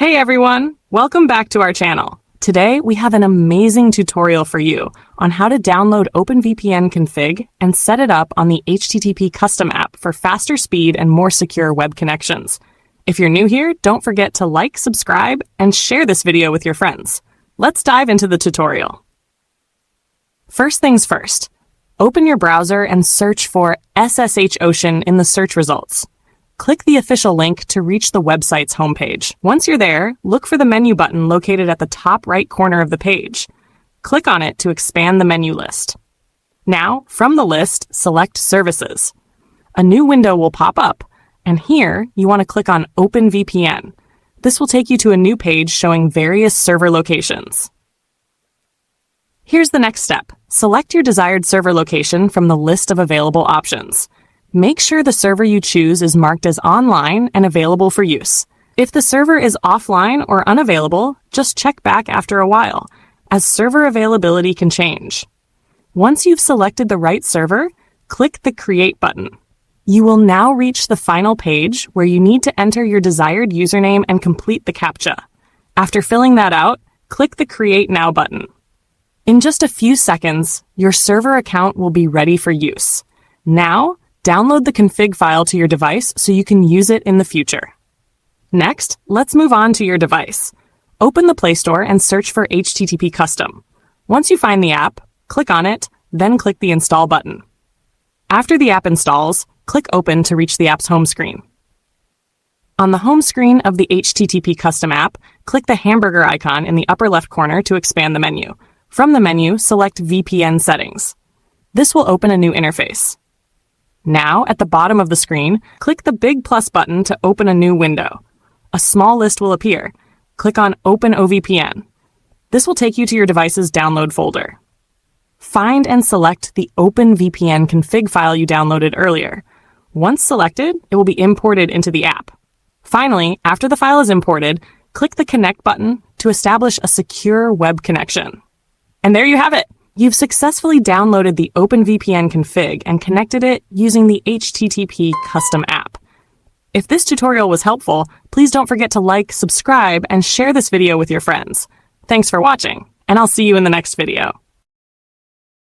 Hey everyone, welcome back to our channel. Today we have an amazing tutorial for you on how to download OpenVPN config and set it up on the HTTP Custom app for faster speed and more secure web connections. If you're new here, don't forget to like, subscribe, and share this video with your friends. Let's dive into the tutorial. First things first, open your browser and search for SSHOcean in the search results. Click the official link to reach the website's homepage. Once you're there, look for the menu button located at the top right corner of the page. Click on it to expand the menu list. Now, from the list, select Services. A new window will pop up, and here you want to click on OpenVPN. This will take you to a new page showing various server locations. Here's the next step. Select your desired server location from the list of available options. Make sure the server you choose is marked as online and available for use. If the server is offline or unavailable, just check back after a while, as server availability can change. Once you've selected the right server, click the Create button. You will now reach the final page where you need to enter your desired username and complete the CAPTCHA. After filling that out, click the Create Now button. In just a few seconds, your server account will be ready for use. Now, download the config file to your device so you can use it in the future. Next, let's move on to your device. Open the Play Store and search for HTTP Custom. Once you find the app, click on it, then click the Install button. After the app installs, click Open to reach the app's home screen. On the home screen of the HTTP Custom app, click the hamburger icon in the upper left corner to expand the menu. From the menu, select VPN Settings. This will open a new interface. Now, at the bottom of the screen, click the big plus button to open a new window. A small list will appear. Click on Open OVPN. This will take you to your device's download folder. Find and select the OpenVPN config file you downloaded earlier. Once selected, it will be imported into the app. Finally, after the file is imported, click the Connect button to establish a secure web connection. And there you have it! You've successfully downloaded the OpenVPN config and connected it using the HTTP Custom app. If this tutorial was helpful, please don't forget to like, subscribe, and share this video with your friends. Thanks for watching, and I'll see you in the next video.